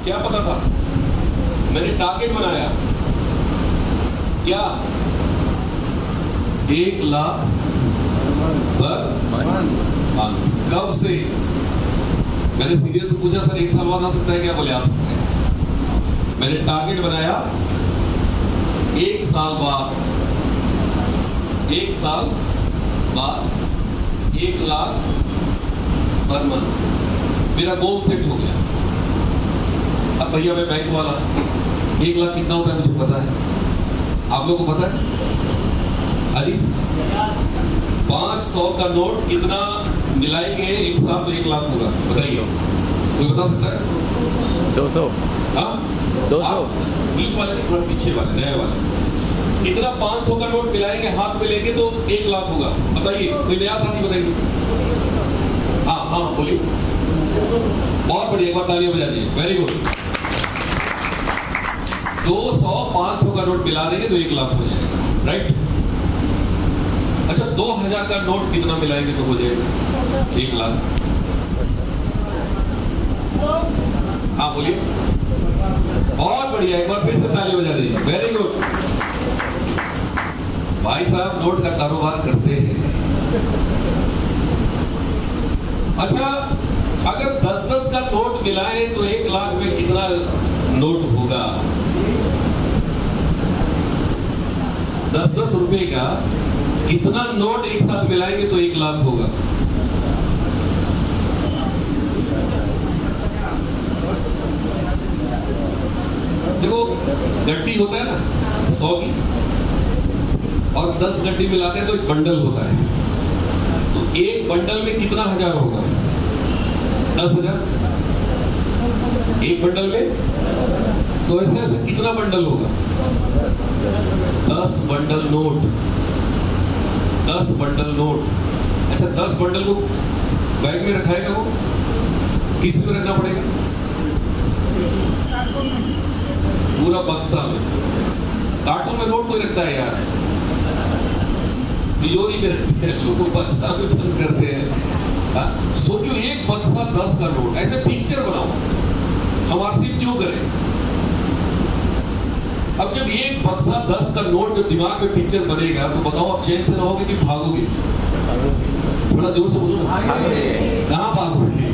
क्या पता था? मैंने टारगेट बनाया, क्या 1 लाख पर मंथ। कब से? मैंने सीनियर से पूछा, सर 1 साल बाद आ सकता है क्या? बोले आ सकता है। मैंने टारगेट बनाया 1 साल बाद, 1 साल बाद 1 लाख पर मंथ मेरा गोल सेट हो गया। अब भैया मैं बैंक वाला, 1 लाख कितना होता है मुझे पता है, आप लोगों को पता है? अजी 500 का नोट कितना मिलाएंगे एक साथ तो 1 लाख होगा, बताइए कोई बता सकता है? 200। हाँ 200। बीच वाले नहीं, थोड़ा पीछे वाले, नए वाले, कितना 500 का नोट मिलाएंगे हाथ में लेंगे तो 1 लाख होगा, बताइए कोई नया साथी बताइए। हाँ हाँ बोलिए, बहुत बढ़िया, एक बार तालियां बजा दीजिए, वेरी गुड। 200 500 का नोट मिला देंगे तो 1 लाख हो जाएगा, राइट? अच्छा 2000 का नोट कितना मिलाएंगे तो हो जाएगा 1 लाख? हाँ बोलिए, बहुत बढ़िया, एक बार फिर से ताली बजा दीजिए, वेरी गुड। भाई साहब नोट का कारोबार करते हैं। अच्छा अगर 10-10 का नोट मिलाए तो 1 लाख में कितना नोट होगा? 10-10 रुपए का कितना नोट एक साथ मिलाएंगे तो 1 लाख होगा? देखो गड्डी होता है ना 100 की, और 10 गड्डी मिलाते हैं तो एक बंडल होता है, तो एक बंडल में कितना हजार होगा? 10,000 एक बंडल में, तो ऐसे ऐसे कितना बंडल होगा? 10 बंडल नोट, 10 बंडल नोट। अच्छा 10 बंडल को बैग में रखाएगा वो, किस में रखना पड़ेगा? पूरा बक्सा में। कार्टून में नोट कोई रखता है यार, तिजोरी में रखते हैं लोग, बक्सा में बंद करते हैं। सोचो एक बक्सा 10 का नोट, ऐसे पिक्चर बनाओ, हम आरसीएम क्यों करें? अब जब एक बक्सा 10 का नोट जब दिमाग में पिक्चर बनेगा तो बताओ आप चैन से रहोगे कि भागोगे? थोड़ा जोर से बोलो ना, कहां भागोगे?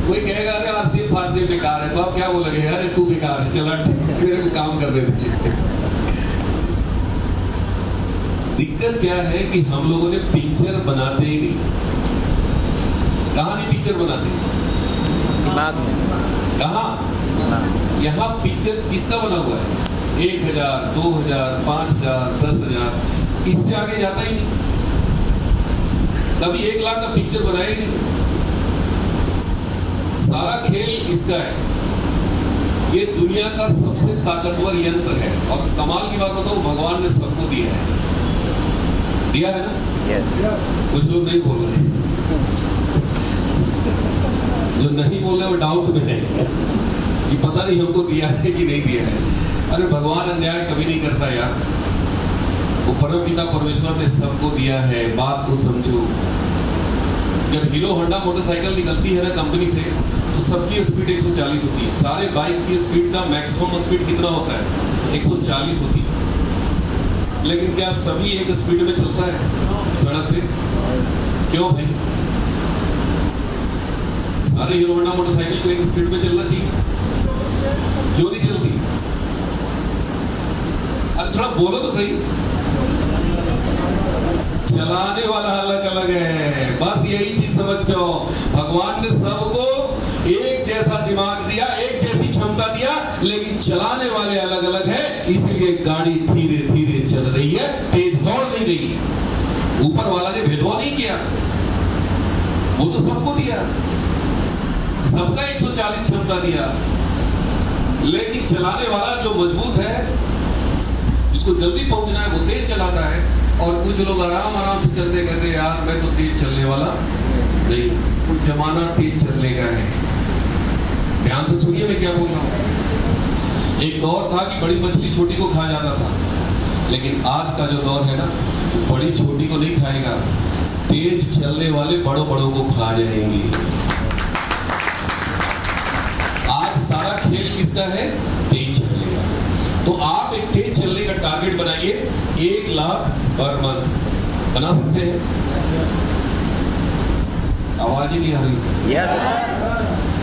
कोई कहेगा अरे आरसीएम फारसीएम बेकार है, तो आप क्या बोलोगे? अरे तू बेकार है, चला मेरे को काम करने दे। दिक्कत क्या है कि हम लोगों ने पिक्चर बनाते ही नहीं। कहां नहीं पिक्चर बनाते? दिमाग में। कहां? यहाँ पिक्चर किसका बना हुआ है? 1000, 2000, 5000, 10,000, इससे आगे जाता ही नहीं। कभी 1 लाख का पिक्चर बनाया ही नहीं। सारा खेल इसका है। ये दुनिया का सबसे ताकतवर यंत्र है, और कमाल की बात बताऊं, भगवान ने सबको दिया है। दिया है ना? Yes. कुछ लोग नहीं बोल रहे, जो नहीं बोल रहे वो डाउट में है कि पता नहीं हमको दिया है कि नहीं दिया है। अरे भगवान अन्याय कभी नहीं करता यार, वो परम पिता परमेश्वर ने सबको दिया है, बात को समझो। जब हीरो होंडा मोटरसाइकिल निकलती है ना कंपनी से, तो सबकी स्पीड 140 होती है। सारे बाइक की स्पीड का मैक्सिमम स्पीड कितना होता है? 140 होती है। लेकिन क्या सभी एक स्पीड में चलता है सड़क पे? क्यों भाई? सारे हीरो होंडा मोटरसाइकिल को एक स्पीड में चलना चाहिए, क्यों नहीं चलती? अब थोड़ा बोलो तो सही। चलाने वाला अलग अलग है, बस यही चीज समझ जाओ। भगवान ने सबको एक जैसा दिमाग दिया, एक जैसी क्षमता दिया, लेकिन चलाने वाले अलग अलग है। इसलिए गाड़ी धीरे धीरे चल रही है, तेज दौड़ नहीं रही है। ऊपर वाला ने भेदभाव नहीं किया, वो तो सबको दिया, सबका 140 क्षमता दिया। लेकिन चलाने वाला जो मजबूत है, जिसको जल्दी पहुंचना है, वो तेज चलाता है। और कुछ लोग आराम आराम से चलते कहते यार मैं तो तेज चलने वाला नहीं, कुछ जमाना तेज चलने का है। ध्यान से सुनिए मैं क्या बोल रहा हूं। एक दौर था कि बड़ी मछली छोटी को खा जाता था, लेकिन आज का जो दौर है ना, बड़ी छोटी को नहीं खाएगा, तेज चलने वाले बड़ों बड़ों को खा जाएंगे। किसका है? तेज चलने का। तो आप एक तेज चलने का टारगेट बनाइए, 1 लाख पर मंथ। बना सकते हैं? आवाज ही नहीं आ रही। यस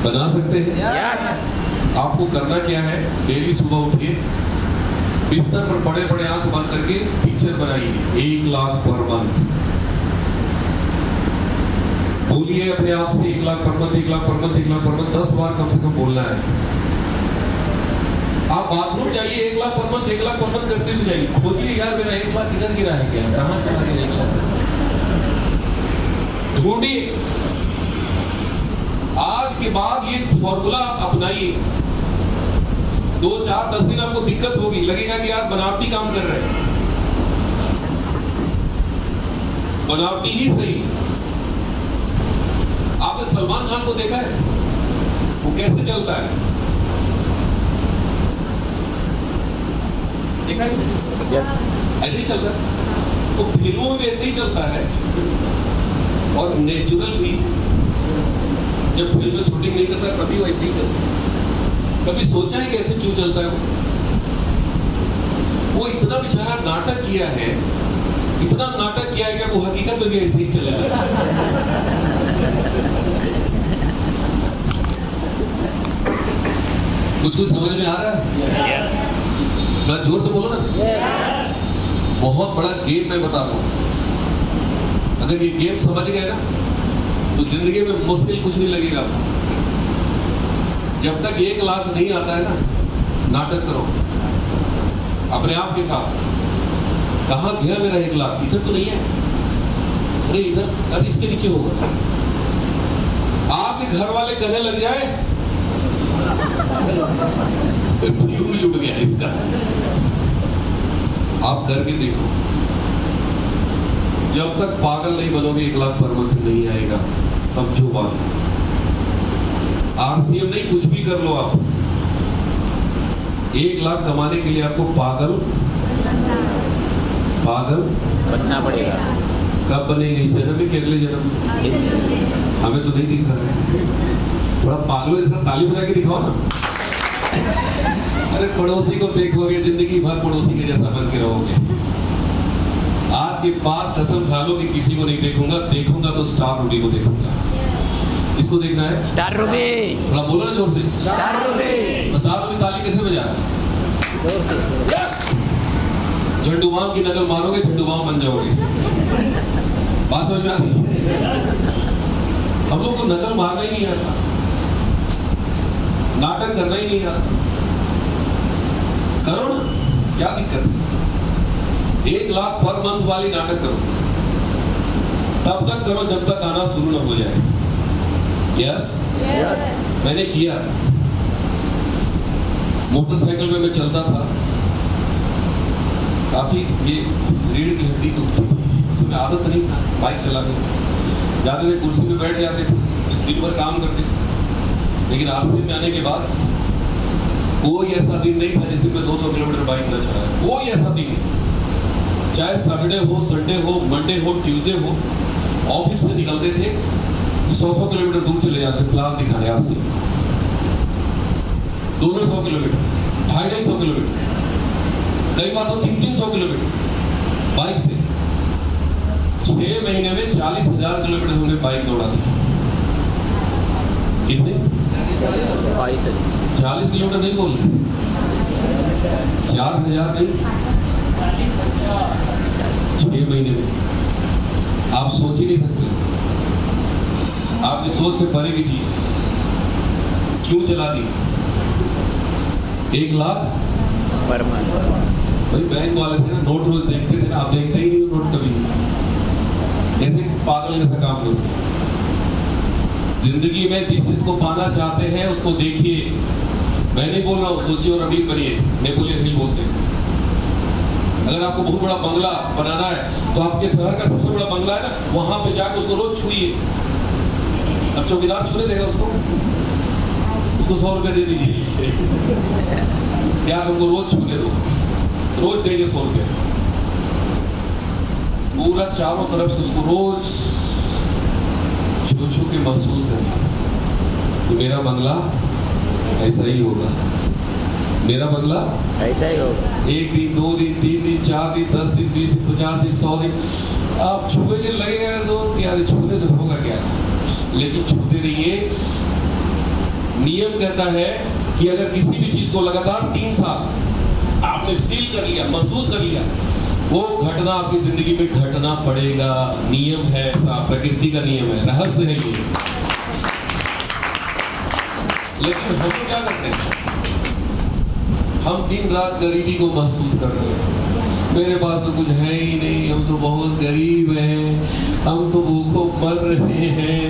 बना सकते हैं? यस। आपको करना क्या है, डेली सुबह उठिए, बिस्तर पर बड़े बड़े आंख बंद करके पिक्चर बनाइए, 1 लाख पर मंथ। बोलिए अपने आप से 1 lakh per month, 1 lakh per month, 1 lakh per month 10 बार कम से कम बोलना है। आप बाथरूम जाइए, 1 lakh per month, 1 lakh per month करते हुए जाइए। खोजिए यार मेरा 1 लाख किधर गिरा है, क्या कहां चला गया 1 लाख। ढूंढिए। आज के बाद ये फॉर्मूला अपनाइए। 2, 4, 10 दिन आपको दिक्कत होगी, लगेगा कि यार बनावटी काम कर रहे हैं। बनावटी ही सही। आपने सलमान खान को देखा है, वो कैसे चलता है? देखा है? यस। ऐसे ही चलता है। वो फिल्मों में भी ऐसे ही चलता है, और नेचुरल भी। जब फिल्म में शूटिंग नहीं करता तभी वैसे ही चलता है। कभी सोचा है कैसे क्यों चलता है वो इतना बेचारा नाटक किया है, इतना नाटक किया है कि वो हकीकत में भी ऐसे ही चलेगा। कुछ समझ में आ रहा है? यस। मैं जोर से बोलो ना। यस। बहुत बड़ा गेम मैं बता रहा हूं। अगर ये गेम समझ गए ना तो जिंदगी में मुश्किल कुछ नहीं लगेगा। जब तक 1 लाख नहीं आता है ना, नाटक करो अपने आप के साथ। कहां गया मेरा 1 लाख? इधर तो नहीं है, अरे इधर, अरे इसके नीचे होगा। आपके घर वाले कहने लग जाए फ्यूज उड़ गया इसका। आप करके देखो। जब तक पागल नहीं बनोगे 1 लाख पर मंथ नहीं आएगा। समझो बात। आरसीएम नहीं, कुछ भी कर लो आप, 1 लाख कमाने के लिए आपको पागल बनना पड़ेगा। कब बनेंगे? इस जन्म में कि अगले जन्म में? हमें तो नहीं दिख रहा है। थोड़ा पागलों जैसा ताली बजा के दिखाओ ना। अरे पड़ोसी को देखोगे, जिंदगी भर पड़ोसी के जैसा बन के रहोगे। आज के बाद कसम खा लो कि किसी को नहीं देखूंगा, देखूंगा तो स्टार रोटी को देखूंगा। इसको देखना है? Star Ruby. थोड़ा बोलो ना जोर से। Star Ruby. तो स्टार रोटी ताली कैसे बजाना है? जोर से। झंडू बाम की नकल मारोगे, झंडू बाम बन जाओगे। बात समझ में आ रही है? हम लोग को नकल मारना ही नहीं आता, नाटक करना ही नहीं आता। करो ना, क्या दिक्कत है? 1 लाख पर मंथ वाली नाटक करो। तब तक करो जब तक आना शुरू ना हो जाए। Yes yes. मैंने किया। मोटरसाइकिल में मैं चलता था, काफी ये रीढ़ की हड्डी दुखती थी, उसमें आदत नहीं था बाइक चलाने की। जाते थे, कुर्सी पे बैठ जाते थे, दिन भर काम करते थे। लेकिन आरसीएम में आने के बाद कोई ऐसा दिन नहीं था जिस दिन में 200 किलोमीटर बाइक न चलाए। कोई ऐसा दिन नहीं, चाहे सैटरडे हो, संडे हो, मंडे हो, ट्यूसडे हो। ऑफिस से निकलते थे, 100 किलोमीटर दूर चले जाते, प्लान दिखाने आरसीएम। 200 किलोमीटर, 250 किलोमीटर, कई बार तो 300 किलोमीटर बाइक से। 6 महीने में 40,000 किलोमीटर हमने बाइक दौड़ा दी। कितने? 40 किलोमीटर नहीं बोल रहे, 4,000 नहीं, 6 महीने में। आप सोच ही नहीं सकते, आपकी सोच से परे की चीज। क्यों चला दी? 1 लाख पर मंथ। भाई बैंक वाले थे ना, नोट रोज देखते थे ना, आप देखते ही नहीं नोट कभी। कैसे पागल जैसा काम करो। जिंदगी में जिस चीज को पाना चाहते हैं उसको देखिए। मैं नहीं बोल रहा हूँ सोचिए और अमीर बनिए, नेपोलियन हिल बोलते हैं। अगर आपको बहुत बड़ा बंगला बनाना है तो आपके शहर का सबसे बड़ा बंगला है ना, वहां पे जाकर उसको रोज छुइए। अब चौकीदार छूने देगा उसको 100 रुपए दे दीजिए। यार हमको रोज छूने दो, रोज देंगे 100 रुपए। पूरा चारों तरफ से उसको रोज छू छू के महसूस करना कि मेरा बंगला ऐसा ही होगा। मेरा बदला ऐसा ही होगा। 1 दिन 2 दिन 3 दिन 4 दिन 10 दिन 20 दिन 50 दिन 100 दिन आप छुएंगे, लगेगा तो यार छूने से होगा क्या, लेकिन छूते रहिए। नियम कहता है कि अगर किसी भी चीज को लगातार 3 साल आपने फील कर लिया, महसूस कर लिया, वो घटना आपकी जिंदगी में घटना पड़ेगा। नियम है ऐसा, प्रकृति का नियम है, रहस्य है ये। लेकिन हम लोग क्या करते हैं, हम दिन रात गरीबी को महसूस कर रहे हैं। मेरे पास तो कुछ है ही नहीं, हम तो बहुत गरीब हैं, हम तो भूखों मर रहे हैं,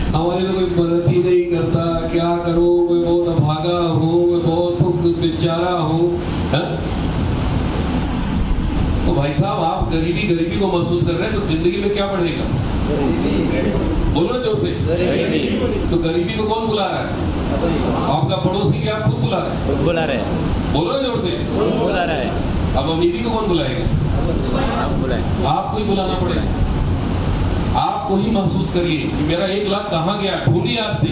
हमारे तो कोई मदद ही नहीं करता, क्या करूं, मैं बहुत अभागा हूं, मैं बहुत बेचारा हूं। तो भाई साहब, आप गरीबी को महसूस कर रहे हैं तो जिंदगी में क्या बढ़ेगा? बोलो ना जोर से। तो गरीबी को कौन बुला रहा है? आपका पड़ोसी, क्या आप खुद बुला रहे हैं? खुद बुला रहे हैं। बोलो ना जोर से। खुद बुला रहा है। अब अमीरी को कौन बुलाएगा? आप बुलाए। आपको ही बुलाना पड़ेगा। आपको ही महसूस करिए कि मेरा 1 लाख कहाँ गया, ढूंढिए आज से,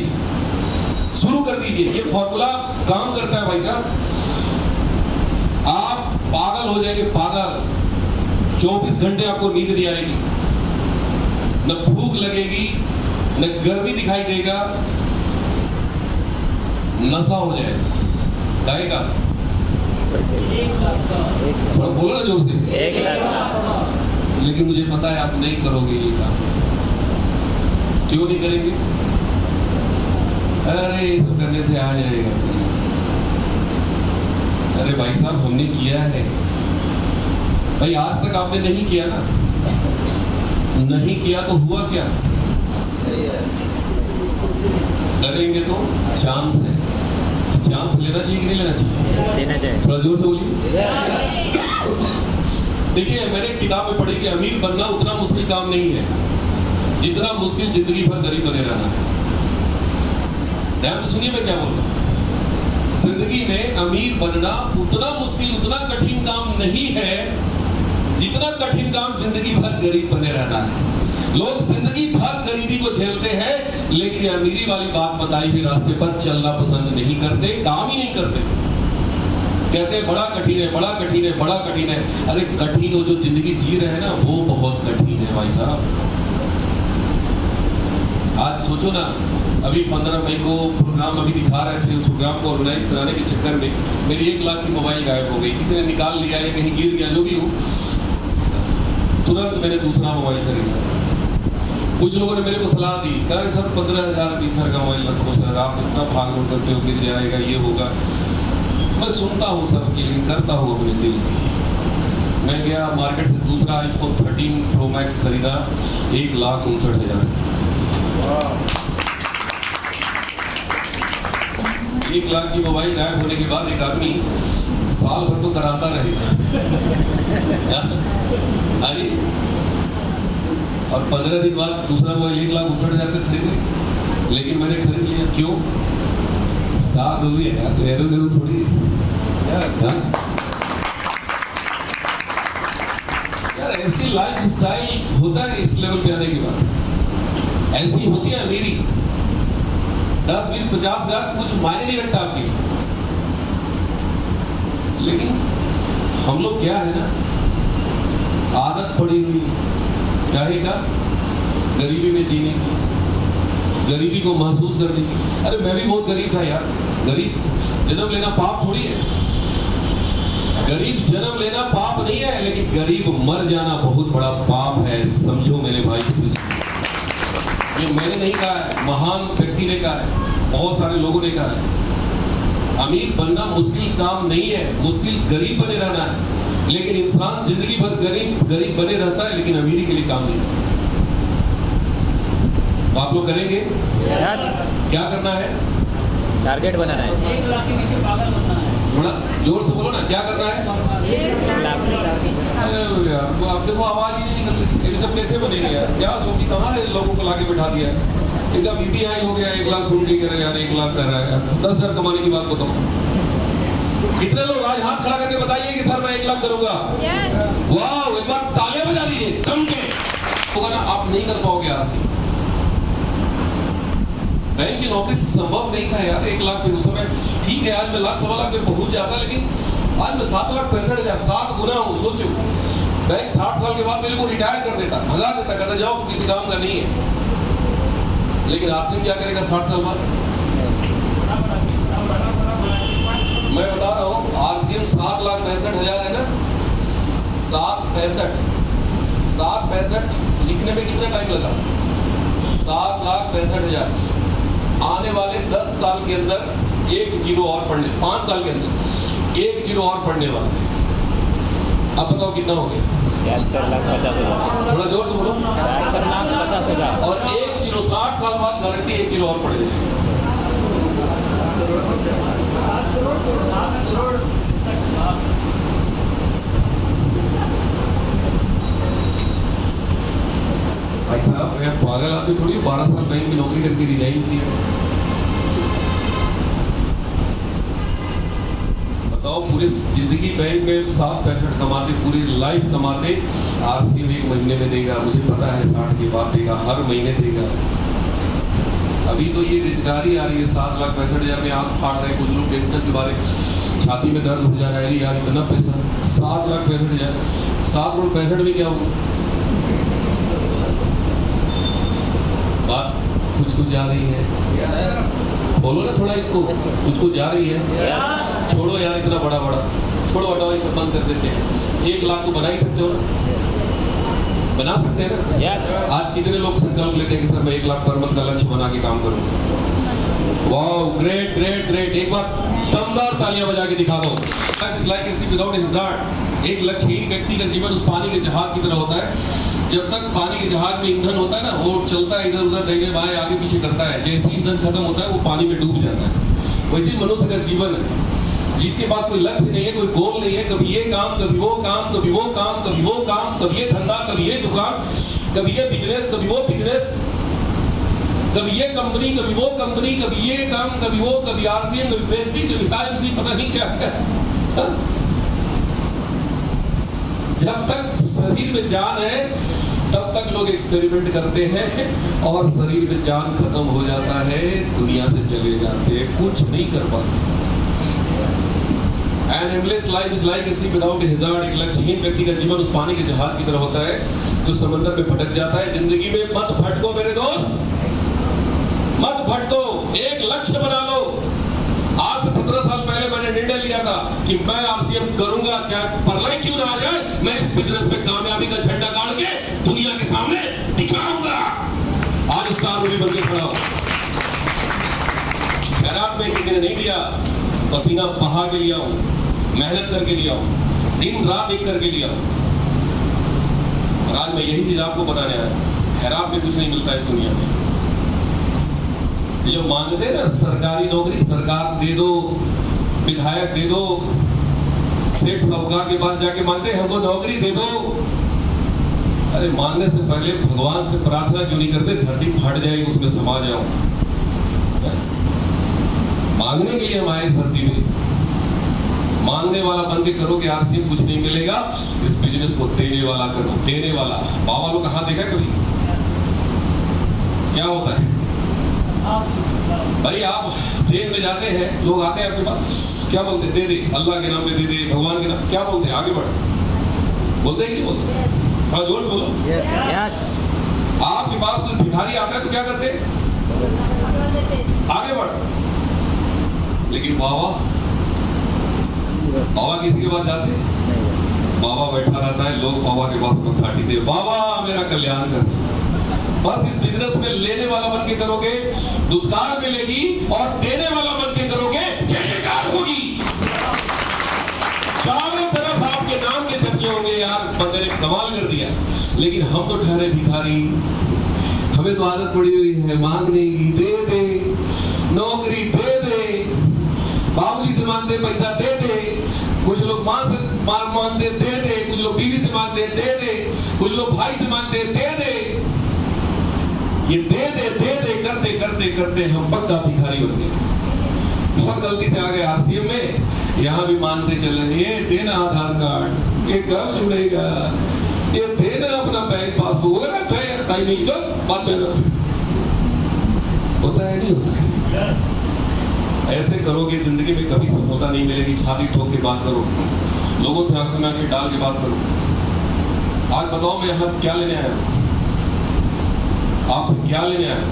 शुरू कर दीजिए। ये फॉर्मूला काम करता है भाई साहब। आप पागल हो जाएंगे, पागल। 24 घंटे आपको नींद नहीं आएगी, न भूख लगेगी, न गर्मी दिखाई देगा, नशा हो जाएगा। कहेगा थोड़ा बोलो ना जोर से। 1 लाख। लेकिन मुझे पता है आप नहीं करोगे ये काम। क्यों नहीं करेंगे? अरे ये सब करने से आ जाएगा। अरे भाई साहब, हमने किया है भाई। आज तक आपने नहीं किया ना, नहीं किया तो हुआ क्या? डरेंगे तो चांस है। चांस लेना चाहिए कि नहीं लेना चाहिए? लेना चाहिए। थोड़ा जोर से बोलिए। देखिए, मैंने एक किताब में पढ़ी कि अमीर बनना उतना मुश्किल काम नहीं है जितना मुश्किल जिंदगी भर गरीब बने रहना है। ध्यान से सुनिए मैं क्या बोल रहा हूं। जिंदगी में अमीर बनना उतना मुश्किल, उतना कठिन काम नहीं है जितना कठिन काम जिंदगी भर गरीब बने रहना है। लोग जिंदगी भर गरीबी को झेलते हैं, लेकिन ये अमीरी वाली बात बताई हुई रास्ते पर चलना पसंद नहीं करते, काम ही नहीं करते। कहते हैं बड़ा कठिन है, बड़ा कठिन है, बड़ा कठिन है। अरे कठिन हो जो जिंदगी जी रहे हैं ना, वो बहुत कठिन है भाई साहब। आज सोचो ना, अभी 15 मई को प्रोग्राम अभी दिखा रहे थे, उस प्रोग्राम को ऑर्गेनाइज कराने के चक्कर में मेरी 1 लाख की मोबाइल गायब हो गई। किसी ने निकाल लिया या कहीं गिर गया, जो भी हो, तुरंत मैंने दूसरा मोबाइल खरीदा। कुछ लोगों ने मेरे को सलाह दी, कहा सर 15,000 20,000 का मोबाइल रखो सर, आप इतना भाग दौड़ करते हो, गिर जाएगा, ये होगा। मैं सुनता हूँ सबकी, लेकिन करता हूँ अपने दिल की। मैं गया मार्केट से दूसरा iPhone 13 Pro Max खरीदा, 1,59,000। 1 लाख की मोबाइल गायब होने के बाद एक आदमी साल भर तो कराता रहेगा। अरे और 15 दिन बाद दूसरा मोबाइल 1,59,000 का खरीद लिया। लेकिन मैंने खरीद लिया, क्यों? स्टार मूवी है तो हेरो हेरो थोड़ी है यार। ऐसी लाइफ स्टाइल होता है इस लेवल पे आने के बाद, ऐसी होती है अमीरी। 10, 20, 50,000 कुछ मायने नहीं रखता आपके। लेकिन हम लोग क्या है ना, आदत पड़ी हुई कहेगा गरीबी में जीने की, गरीबी को महसूस करने की। अरे मैं भी बहुत गरीब था यार। गरीब जन्म लेना पाप थोड़ी है। गरीब जन्म लेना पाप नहीं है, लेकिन गरीब मर जाना बहुत बड़ा पाप है। समझो मेरे भाई, ये मैंने नहीं कहा है, महान व्यक्ति ने कहा है, बहुत सारे लोगों ने कहा है। अमीर बनना मुश्किल काम नहीं है, मुश्किल गरीब बने रहना है। लेकिन इंसान जिंदगी भर गरीब बने रहता है, लेकिन अमीरी के लिए काम नहीं। तो आप लोग करेंगे? क्या करना है? टारगेट बनाना है। 1 लाख के नीचे पागल बनना है। थोड़ा जोर से बोलो ना, क्या करना है? 1 लाख। अरे यार, अब देखो आवाज ही नहीं निकल रही। ये सब कैसे बनेगा यार? क्या सोची, कहाँ है लोगों को लाके बैठा दिया है। इनका बीपी हाई हो गया, 1 लाख सुन के कह रहे यार 1 लाख कर रहा है। 10,000 कमाने की बात बताओ। कितने लोग आज हाथ खड़ा करके बताइए कि सर मैं 1 लाख करूंगा? वाह, एक बार तालियां बजा दीजिए दम के। होगा ना, आप नहीं कर पाओगे आज से। बैंक की नौकरी से संभव नहीं था यार 1 लाख पे उस समय। ठीक है आज मैं लाख सवा लाख पे पहुंच जाता, लेकिन आज मैं 7,65,000 7 गुना हूँ। सोचो बैंक 60 साल के बाद मेरे को रिटायर कर देता, भगा देता, कहता जाओ किसी काम का नहीं है। लेकिन आरसीएम क्या करेगा 60 साल बाद? मैं बता रहा हूँ आरसीएम 7,65,000 है ना, 7,65,000 लिखने में कितना टाइम लगा? 7,65,000 आने वाले 10 साल के अंदर 1 किलो और पढ़ने, 5 साल के अंदर 1 किलो और पढ़ने वाला। अब बताओ कितना हो गया? 73,50,000। थोड़ा जोर से बोलो। 73,50,000। और 1 किलो 60 साल बाद गारंटी 1 किलो और पढ़ जाए। भाई साहब मैं पागल आदमी थोड़ी 12 साल बैंक की नौकरी करके रिजाइन किया। बताओ पूरे जिंदगी बैंक में 7,65 कमाते, पूरी लाइफ कमाते, आरसीएम 1 महीने में देगा, मुझे पता है 60 के बाद देगा, हर महीने देगा। अभी तो ये रिजगारी आ रही है 7,65,000 में आंख फाड़ रहे, कुछ लोग टेंशन के बारे छाती में दर्द हो जा रहा है यार इतना पैसा। 7,65,000 7,65,000 में क्या होगा? बात कुछ जा रही है, बोलो ना थोड़ा इसको, कुछ जा रही है। छोड़ो यार इतना बड़ा छोड़ो, हटाओ ये सब बंद कर देते हैं। 1 लाख तो बना ही सकते हो ना, बना सकते हैं ना? Yes. आज कितने लोग संकल्प लेते हैं कि सर मैं 1 लाख पर मंथ का लक्ष्य बना के काम करूंगा। वाओ ग्रेट ग्रेट ग्रेट, एक बार दमदार तालियां बजा के दिखा दो। Like a ship without A hazard, एक लक्ष्यहीन व्यक्ति का जीवन उस पानी के जहाज की तरह होता है। जब तक पानी के जहाज में ईंधन होता है ना, वो चलता है इधर उधर दाहिने बाएं आगे पीछे करता है, जैसे ईंधन खत्म होता है वो पानी में डूब जाता है। वैसे मनुष्य का जीवन है जिसके पास कोई लक्ष्य नहीं है, कोई गोल नहीं है, कभी ये काम कभी वो काम, कभी वो काम कभी वो काम, कभी ये धंधा कभी ये दुकान, कभी ये बिजनेस कभी वो बिजनेस, कभी ये कंपनी कभी वो कंपनी, कभी ये काम कभी वो, कभी आरसीएम कभी पेस्टी कभी आईएमसी, पता नहीं क्या क्या। जब तक शरीर में जान है तब तक लोग एक्सपेरिमेंट करते हैं, और शरीर में जान खत्म हो जाता है दुनिया से चले जाते हैं, कुछ नहीं कर पाते। An aimless life is like a sea without a hazard। एक लक्ष्यहीन व्यक्ति का जीवन उस पानी के जहाज की तरह होता है जो समंदर में भटक जाता है। जिंदगी में मत भटको मेरे दोस्त, मत भटको, एक लक्ष्य बना लो। आज से 17 साल पहले मैंने निर्णय लिया था कि मैं आरसीएम करूंगा, चाहे प्रलय क्यों ना आ जाए, मैं इस बिजनेस में कामयाबी का झंडा गाड़ के दुनिया के सामने दिखाऊंगा। आज स्टार मूवी बन के खड़ा हो। खैरात में किसी ने नहीं दिया, पसीना बहा के लिया हूं, मेहनत करके लिया हूं, दिन रात एक करके लिया हूं। और आज मैं यही चीज आपको बताने आया, खैरात में कुछ नहीं मिलता है दुनिया में। जो मांगते हैं ना सरकारी नौकरी, सरकार दे दो, विधायक दे दो, सेठ साहूकार के पास जाके मांगते हैं हमको नौकरी दे दो। अरे मांगने से पहले भगवान से प्रार्थना क्यों नहीं करते, धरती फट जाएगी उसमें समा जाओ। मांगने के लिए हम आए धरती में, मांगने वाला बन के करोगे आरसीएम कुछ नहीं मिलेगा। इस बिजनेस को देने वाला करो, देने वाला। बाबा लोग कहाँ देखा कभी क्या होता है? भाई आप ट्रेन में जाते हैं, लोग आते हैं आपके पास, क्या बोलते हैं? दे दे, अल्लाह के नाम में दे दे, भगवान के नाम, क्या बोलते हैं? आगे बढ़, बोलते हैं कि नहीं बोलते? थोड़ा जोर से बोलो। Yes. आपके पास कोई भिखारी आता है तो क्या करते हैं? आगे बढ़। लेकिन बाबा किसी के पास जाते हैं? बाबा बैठा रहता है, लोग बाबा के पास मत्था टेकते, बाबा मेरा कल्याण कर दो। बस इस बिजनेस में लेने वाला बन के करोगे, दुत्कार मिलेगी, और देने वाला बन के करोगे, जय जयकार होगी। चारों तरफ आपके नाम के चर्चे होंगे, यार बंदे ने कमाल कर दिया। लेकिन हम तो ठहरे भिखारी, हमें तो आदत पड़ी हुई है मांगने की, दे दे, नौकरी दे दे, बाबूजी से मांगते पैसा दे दे, कुछ लोग मां से मांगते दे दे, कुछ लोग बीवी से मांगते दे दे, कुछ लोग भाई से मांगते दे दे। ये दे दे करते करते करते हम पक्का भिखारी बन गए। बहुत गलती से आ गए आरसीएम में, यहाँ भी मानते चले, ये देना आधार कार्ड, ये कब जुड़ेगा, ये देना अपना बैंक पासबुक, टाइम नहीं तो बात में होता है नहीं होता है? ऐसे करोगे जिंदगी में कभी सफलता नहीं मिलेगी। छाती ठोक के बात करो, लोगों से आंखों में आंखें डाल के बात करो। आज बताओ मैं यहाँ क्या लेने आया हूँ, आपसे क्या लेने आया हूँ?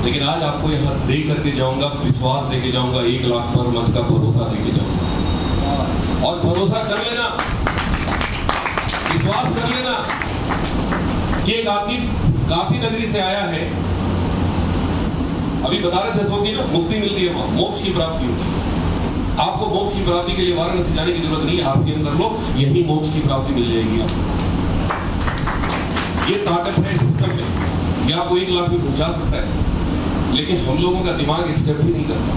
लेकिन आज आपको यहाँ दे करके जाऊंगा, विश्वास देके जाऊंगा, 1 लाख पर मंथ का भरोसा देके जाऊंगा। और भरोसा कर लेना, विश्वास कर लेना कि एक आदमी काशी नगरी से आया है, अभी बता रहे थे सो की ना मुक्ति मिलती है, वहां मोक्ष की प्राप्ति होती है। आपको मोक्ष की प्राप्ति के लिए वाराणसी जाने की जरूरत नहीं है, आरसीएम कर लो, यही मोक्ष की प्राप्ति मिल जाएगी आपको। ये ताकत है सिस्टम में, ये आपको 1 लाख में पहुंचा सकता है, लेकिन हम लोगों का दिमाग एक्सेप्ट ही नहीं करता,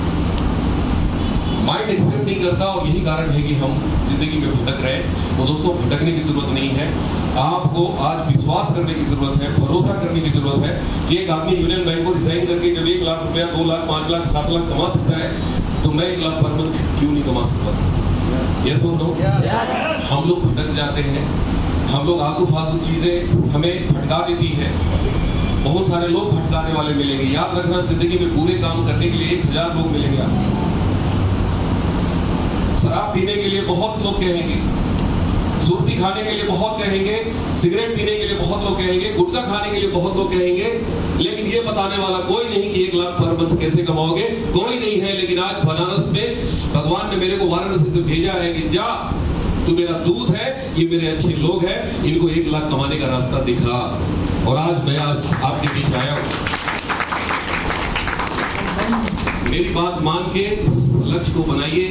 माइंड एक्सेप्ट नहीं करता, और यही कारण है कि हम जिंदगी में भटक रहे हैं। तो दोस्तों, भटकने की जरूरत नहीं है, आपको आज विश्वास करने की जरूरत है, भरोसा करने की जरूरत है कि एक आदमी यूनियन बैंक को रिजाइन करके जब 1 लाख रुपया, 2 लाख, 5 लाख, 7 लाख कमा सकता है, तो मैं 1 लाख पर मंथ क्यों नहीं कमा सकता? यस और नो? हम लोग भटक जाते हैं, हम लोग आलतू फालतू चीजें हमें भटका देती है। बहुत सारे लोग भटकाने वाले मिलेंगे। याद रखना, जिंदगी में बुरे काम करने के लिए 1000 लोग मिलेंगे आपको। शराब पीने के लिए बहुत लोग कहेंगे, सुर्ती खाने के लिए बहुत कहेंगे, सिगरेट पीने के लिए बहुत लोग कहेंगे, गुटखा खाने के लिए बहुत लोग कहेंगे, लेकिन ये बताने वाला कोई नहीं कि 1 लाख पर मंथ कैसे कमाओगे, कोई नहीं है। लेकिन आज बनारस में भगवान ने मेरे को वाराणसी से भेजा है कि जा, तू मेरा दूध है, ये मेरे अच्छे लोग हैं, इनको 1 लाख कमाने का रास्ता दिखा। और आज मैं आपके बीच आया हूं। मेरी बात मान के इस लक्ष्य को बनाइए,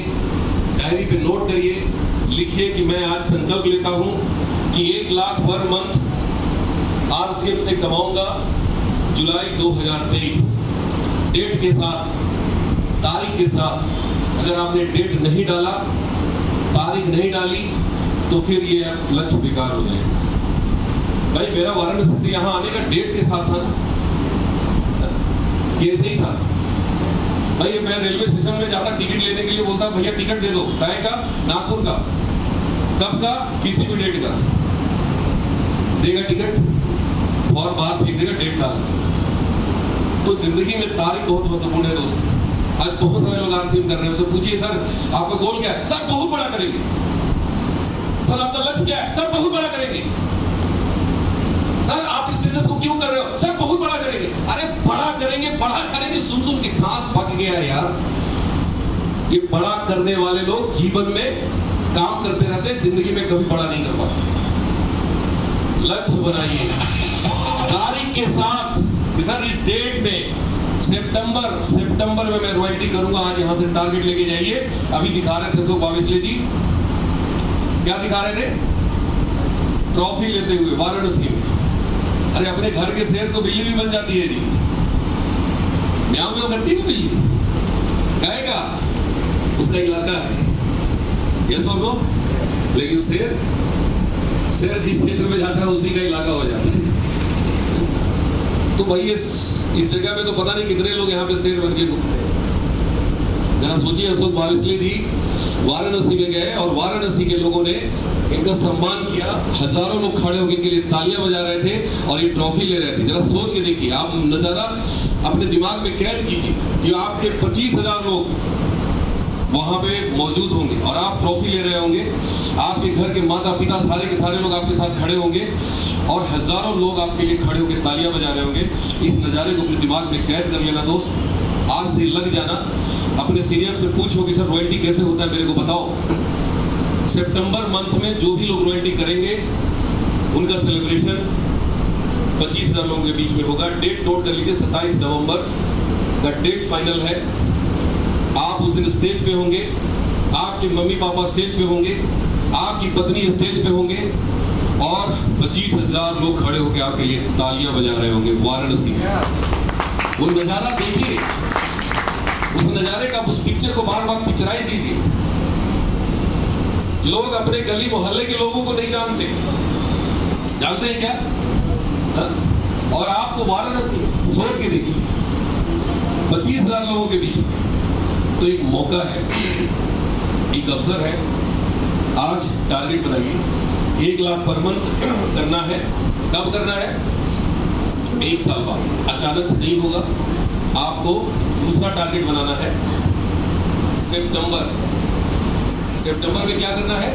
डायरी पे नोट करिए, लिखिए कि मैं आज संकल्प लेता हूं कि 1 लाख पर मंथ आरसीएम से कमाऊंगा जुलाई 2023। डेट के साथ, तारीख के साथ। अगर आपने डेट नहीं डाला, तारीख नहीं डाली, तो फिर ये लक्ष्य बेकार हो जाएगा। भाई मेरा वाराणसी से यहाँ आने का डेट के साथ था ना, कैसे ही था भाई। मैं रेलवे स्टेशन में जाता टिकट लेने के लिए, बोलता भैया टिकट दे दो, काय का? नागपुर का। कब का? किसी भी डेट का। देगा टिकट, और बाहर फेंक देगा, डेट डाल। तो जिंदगी में तारीख बहुत महत्वपूर्ण है दोस्त। आज बहुत सारे लोग आरसीएम कर रहे हैं, उनसे पूछिए सर आपका गोल क्या है? सर बहुत बड़ा करेंगे। सर आपका लक्ष्य क्या है? सर बहुत बड़ा करेंगे। सर आप इस बिजनेस को क्यों कर रहे हो? सर बहुत बड़ा करेंगे। अरे बड़ा करेंगे, बड़ा करेंगे, सुन सुन के कान पक गया यार। ये बड़ा करने वाले लोग जीवन में काम करते रहते हैं, जिंदगी में कभी बड़ा नहीं कर पाते। लक्ष्य बनाइए तारीख के साथ कि सर इस डेट में सितंबर में मैं रॉयल्टी करूंगा। आज यहां से टारगेट लेके जाइए। अभी दिखा रहे थे सो बाविसले जी, क्या दिखा रहे थे? ट्रॉफी लेते हुए वाराणसी में। अरे अपने घर के शेर तो बिल्ली भी बन जाती है जी, म्याऊं म्याऊं करती है बिल्ली, गाएगा, उसका इलाका है। यस और नो? लेकिन शेर जिस क्षेत्र में जाता है उसी का इलाका हो जाता है। तो भाई इस जगह में तो पता नहीं कितने लोग यहाँ पे शेर बन के घूमते हैं। जरा सोचिए, अशोक बाविसले जी वाराणसी में गए और वाराणसी के लोगों ने इनका सम्मान किया। हजारों लोग खड़े होकर इनके लिए तालियां बजा रहे थे और ये ट्रॉफी ले रहे थे। जरा सोच के देखिए, आप नजारा अपने दिमाग में कैद कीजिए कि आपके 25,000 लोग वहां पे मौजूद होंगे और आप ट्रॉफी ले रहे होंगे। आपके घर के माता पिता सारे के सारे लोग आपके साथ खड़े होंगे और हजारों लोग आपके लिए खड़े होकर तालियां बजा रहे होंगे। इस नजारे को अपने दिमाग में कैद कर लेना दोस्त। आज से लग जाना, अपने सीनियर से पूछो कि सर रॉयल्टी कैसे होता है, मेरे को बताओ। सितंबर मंथ में जो भी लोग रॉयल्टी करेंगे उनका सेलिब्रेशन 25,000 लोगों के बीच में होगा। डेट नोट कर लीजिए, 27 नवंबर का डेट फाइनल है। आप उस दिन स्टेज पे होंगे, आपके मम्मी पापा स्टेज पे होंगे, आपकी पत्नी स्टेज पे होंगे और 25,000 लोग खड़े होकर आपके लिए तालियां बजा रहे होंगे वाराणसी में। वो नजारा देखिए, उस नजारे का, उस पिक्चर को बार बार पिक्चराइज कीजिए। लोग अपने गली मोहल्ले के लोगों को नहीं जानते हैं क्या? हा? और आपको वाराणसी, सोच के देखिए, 25,000 लोगों के बीच में। तो एक मौका है, एक अवसर है। आज टारगेट बनाइए, 1 लाख पर मंथ करना है। कब करना है? 1 साल बाद। अचानक से नहीं होगा, आपको दूसरा टारगेट बनाना है सितंबर में क्या करना है?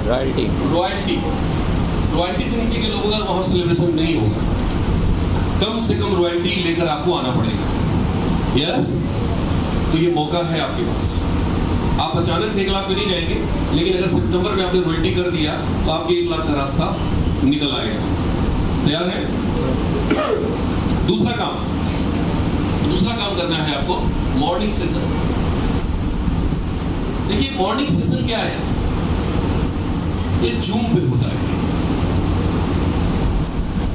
रॉयल्टी। रॉयल्टी से नीचे के लोगों का वहां सेलिब्रेशन नहीं होगा। कम से कम रॉयल्टी लेकर आपको आना पड़ेगा। यस, तो ये मौका है आपके पास। आप अचानक से 1 लाख में नहीं जाएंगे, लेकिन अगर सितंबर में आपने रॉयल्टी कर दिया तो आपके 1 लाख का रास्ता निकल आएगा। तैयार है? दूसरा काम करना है आपको मॉर्निंग सेशन। देखिए मॉर्निंग सेशन क्या है? ये जूम पे होता है।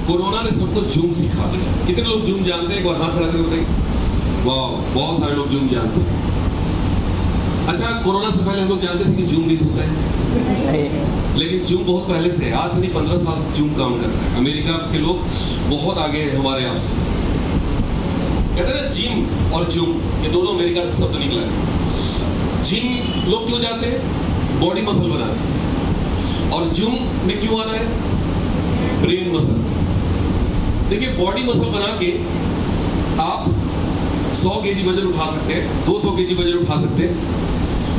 कोरोना ने सबको जूम सिखा दिया। कितने लोग जूम जानते हैं? एक बार हाथ खड़ा करके बताइए। वाह, बहुत सारे लोग जूम जानते हैं। अच्छा, कोरोना से पहले हम लोग जानते थे कि जूम नहीं होता है, लेकिन जूम बहुत पहले से है। आज से नहीं, 15 साल से जूम काम कर रहा है। अमेरिका के लोग बहुत आगे हैं हमारे यहाँ से। कहते हैं ना जिम और जूम, ये दोनों अमेरिका से शब्द निकला है। जिम लोग क्यों जाते हैं? बॉडी मसल बनाने। और जूम में क्यों आना है? Brain muscle. देखिए बॉडी मसल बना के आप 100 केजी वजन उठा सकते हैं, 200 केजी वजन उठा सकते हैं,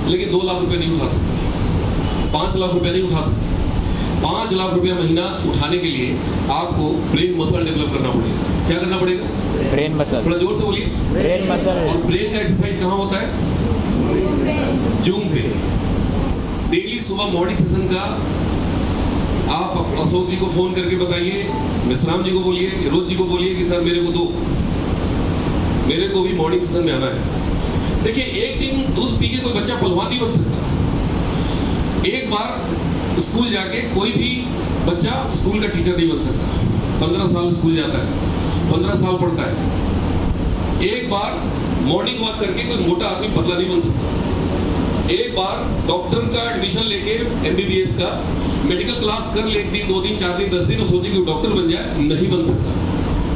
लेकिन 2 लाख रुपए नहीं उठा सकते, 5 लाख रुपए नहीं उठा सकते। 5 लाख रुपया महीना उठाने के लिए आपको ब्रेन मसल डेवलप करना पड़ेगा। क्या करना पड़ेगा? Brain muscle. थोड़ा जोर से बोलिए। Brain muscle. और ब्रेन का एक्सरसाइज कहाँ होता है? जूम पे। डेली सुबह मॉर्निंग सेशन का आप अशोक जी को फोन करके बताइए, मिश्राम जी को बोलिए, रोज जी को बोलिए कि सर मेरे को भी मॉर्निंग सेशन में आना है। देखिए एक दिन दूध पी के कोई बच्चा पहलवान नहीं बन सकता। एक बार स्कूल जाके कोई भी बच्चा स्कूल का टीचर नहीं बन सकता। 15 साल स्कूल जाता है, 15 साल पढ़ता है। एक बार मॉर्निंग वॉक करके कोई मोटा आदमी पतला नहीं बन सकता। एक बार डॉक्टर का एडमिशन लेके MBBS का मेडिकल क्लास कर ले, 1 दिन 2 दिन 4 दिन 10 दिन और सोचे कि डॉक्टर बन जाए, नहीं बन सकता।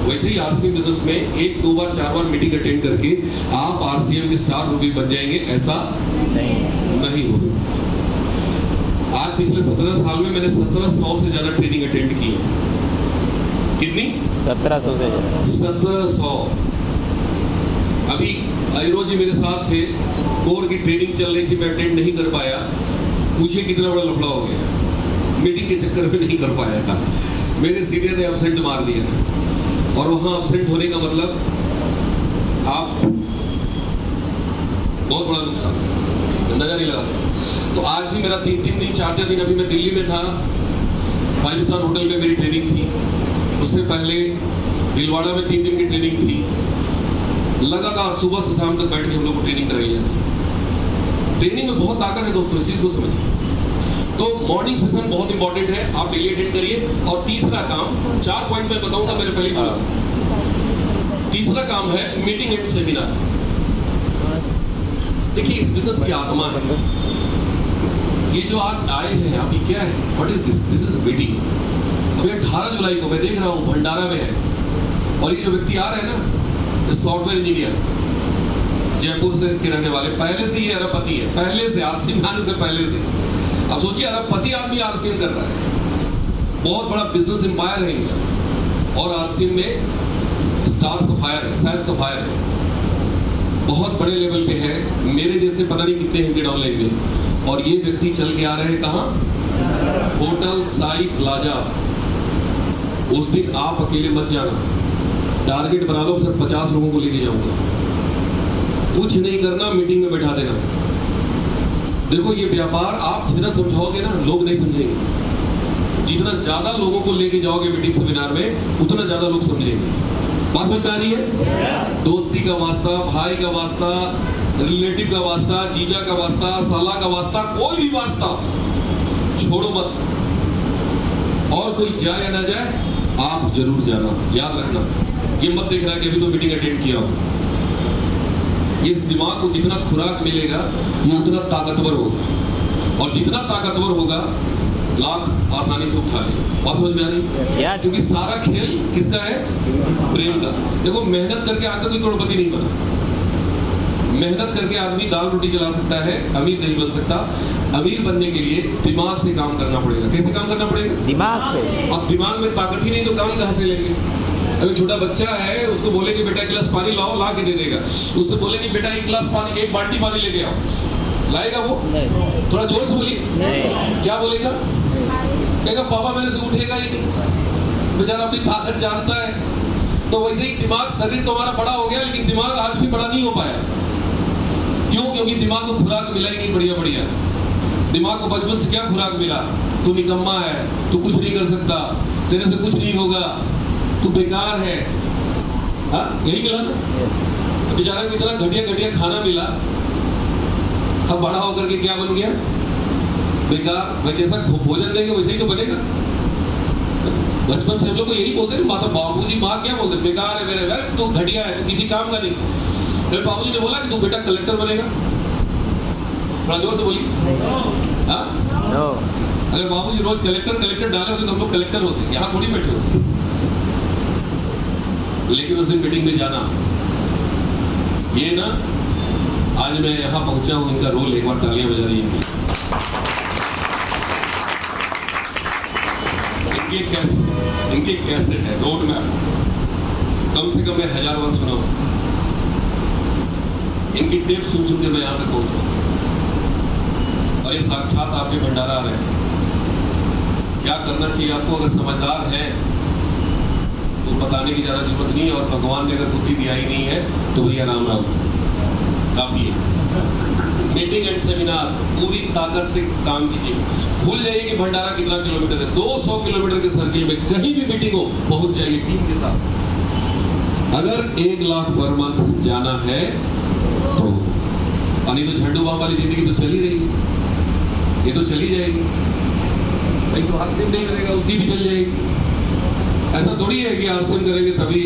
वैसे ही RCM बिजनेस में 1 2 बार 4 बार मीटिंग अटेंड करके आप RCM के स्टार रूबी बन जाएंगे, ऐसा नहीं हो सकता। आज पिछले 17 साल में मैंने 1700 से ज्यादा ट्रेनिंग अटेंड की है। कितनी? 1700 से ज्यादा। 1700। अभी आयुरोज जी मेरे साथ थे, कोर की ट्रेनिंग चल रही थी, मैं अटेंड नहीं कर पाया। मुझे कितना बड़ा लफड़ा हो गया, मीटिंग के चक्कर में नहीं कर पाया था। मेरे सीनियर ने एब्सेंट मार दिया, और वहां एब्सेंट होने का मतलब आप बहुत बड़ा नुकसान, नजर नहीं लगा सकते। तो आज भी मेरा 3-3 दिन 4-4 दिन, अभी मैं दिल्ली में था, 5 स्टार होटल में मेरी ट्रेनिंग थी। उससे पहले भीलवाड़ा में 3 दिन की ट्रेनिंग थी। लगातार सुबह से शाम तक बैठ के हम लोग को ट्रेनिंग कराई जाती है। ट्रेनिंग में बहुत ताकत है दोस्तों, इस चीज को समझिए। तो मॉर्निंग सेशन बहुत इंपॉर्टेंट है, आप डेली अटेंड करिए। और तीसरा काम, 4 पॉइंट मैं बताऊंगा, मेरे पहले बोला था। तीसरा काम है मीटिंग एंड सेमिनार। देखिए इस बिजनेस की आत्मा है। ये जो आज आए हैं आप, ये क्या है? What is this? This is meeting. अभी 18 जुलाई को मैं देख रहा हूँ भंडारा में है, और ये जो व्यक्ति आ रहे हैं ना, सॉफ्टवेयर इंजीनियर, जयपुर से के रहने वाले, पहले से ये अरबपति है, पहले से RCM आने से पहले से। अब सोचिए अरबपति आदमी RCM कर रहा है, बहुत बड़ा बिजनेस एम्पायर है इनका। और RCM में स्टार सफायर है, शायद सफायर है, बहुत बड़े लेवल पे है। मेरे जैसे पता नहीं कितने हिंदी डाउनलाइन में। और ये व्यक्ति चल के आ रहे हैं कहाँ? Hotel Sai plaza. उस दिन आप अकेले मत जाना, टारगेट बना लो, सर 50 लोगों को लेके जाऊंगा। कुछ नहीं करना, मीटिंग में बैठा देना। देखो ये व्यापार आप जितना समझाओगे ना, लोग नहीं समझेंगे। जितना ज्यादा लोगों को लेके जाओगे मीटिंग सेमिनार में, उतना ज्यादा लोग समझेंगे। बात समझ में आ रही है? दोस्ती का वास्ता, भाई का वास्ता, रिलेटिव का वास्ता, जीजा का वास्ता, साला का वास्ता, कोई भी वास्ता छोड़ो मत। और कोई जाए या ना जाए, आप जरूर जाना। याद रखना, ये मत देखना कि अभी तो मीटिंग अटेंड किया हो। इस दिमाग को जितना खुराक मिलेगा, ये उतना ताकतवर होगा, और जितना ताकतवर होगा, लाख आसानी से उठा ले। बात समझ में आ रही? Yes. क्योंकि सारा खेल किसका है? ब्रेन का। देखो मेहनत करके आज तक कोई करोड़पति नहीं बना। मेहनत करके आदमी दाल रोटी चला सकता है, अमीर नहीं बन सकता। अमीर बनने के लिए दिमाग से काम करना पड़ेगा। कैसे काम करना पड़ेगा? दिमाग से। अब दिमाग में ताकत ही नहीं तो काम कहां से लेंगे? अभी छोटा बच्चा है, उसको बोले कि बेटा एक गिलास पानी लाओ, ला के दे देगा। उससे बोले कि बेटा एक गिलास पानी, एक बाल्टी पानी लेके आओ, लाएगा वो? नहीं। थोड़ा जोर से बोलिए। नहीं। क्या बोलेगा? कहेगा पापा मेरे से उठेगा ही नहीं। बेचारा अपनी ताकत जानता है। तो वैसे ही दिमाग, शरीर तो हमारा बड़ा हो गया, लेकिन दिमाग आज भी बड़ा नहीं हो पाया। क्यों? क्योंकि दिमाग को खुराक मिला ही नहीं बढ़िया बढ़िया। दिमाग को बचपन से क्या खुराक मिला? तू निकम्मा है, तू कुछ नहीं कर सकता, तेरे से कुछ नहीं होगा, तू बेकार है। हाँ, यही मिला ना? बेचारा को इतना घटिया घटिया खाना मिला, अब बड़ा होकर के क्या बन गया? बेकार। भाई जैसा भोजन देंगे वैसे ही तो बनेगा। बचपन से हम लोग को यही बोलते हैं, माता बाबूजी माँ क्या बोलते? बेकार है मेरे घर, तू घटिया है, तू किसी काम का नहीं। फिर बाबूजी ने बोला कि तू बेटा कलेक्टर बनेगा। थोड़ा जोर से बोलिए। हाँ? नो। अगर बाबूजी रोज कलेक्टर कलेक्टर डाले होते तो हम लोग कलेक्टर होते, यहाँ थोड़ी बैठे होते। लेकिन उस दिन मीटिंग में जाना, ये ना, आज मैं यहाँ पहुंचा हूं, इनका रोल, एक बार तालियां बजा रही इनकी। इनके कैसेट है, रोड मैप, कम से कम मैं 1000 बार सुना हूं। इनकी टेप सुन सुन के मैं यहां तक पहुंचा, और ये साक्षात आपके भंडारा आ रहे हैं। क्या करना चाहिए आपको? अगर समझदार है तो बताने की ज्यादा जरूरत नहीं है, और भगवान ने अगर बुद्धि दिया ही नहीं है तो भैया राम राम, काफी है। मीटिंग एंड सेमिनार पूरी ताकत से काम कीजिए। भूल जाइए कि भंडारा कितना किलोमीटर है, 200 किलोमीटर के सर्किल में कहीं भी मीटिंग हो पहुंच जाएगी टीम के साथ। अगर 1 लाख पर मंथ जाना है तो, नहीं तो झंडू बाम वाली जिंदगी तो चली रही है, ये तो चली जाएगी। भाई तो आरसीएम नहीं करेगा, उसकी भी चल जाएगी। ऐसा थोड़ी है कि आरसीएम करेंगे तभी।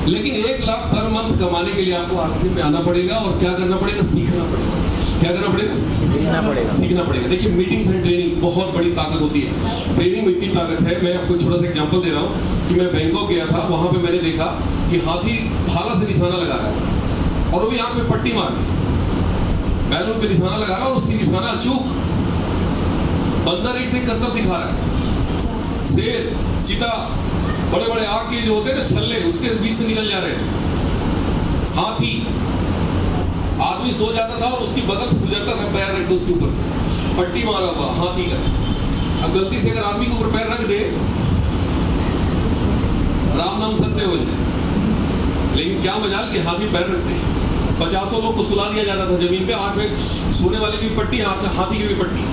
लेकिन 1 लाख पर मंथ कमाने के लिए आपको आरसीएम में आना पड़ेगा, और क्या करना पड़ेगा? सीखना पड़ेगा। क्या करना पड़ेगा? सीखना पड़ेगा। देखिए, मीटिंग्स एंड ट्रेनिंग बहुत बड़ी ताकत होती है। ट्रेनिंग में इतनी ताकत है, मैं आपको छोटा सा एग्जांपल दे रहा हूँ कि मैं बैंकॉक गया था, वहां पे मैंने देखा कि हाथी भाला से निशाना लगा रहा है, और वो भी आंख में पट्टी मार बैलून पे निशाना लगा रहा है, और उसकी निशाना अचूक। बंदर एक से करतब दिखा रहा है। शेर, चीता, बड़े बड़े आग के जो होते हैं ना छल्ले, उसके बीच से निकल जा रहे हैं। हाथी, आदमी सो जाता था और उसकी बगल से गुजरता था पैर रख के उसके ऊपर से, पट्टी मारा हुआ हाथी का। अब गलती से अगर आदमी के ऊपर पैर रख दे, राम नाम सत्य हो जाए। लेकिन क्या मजाल कि हाथी पैर रखते। 50 लोग को सुला दिया जाता था जमीन पे, आंख में सोने वाले की पट्टी, हाथी की भी पट्टी।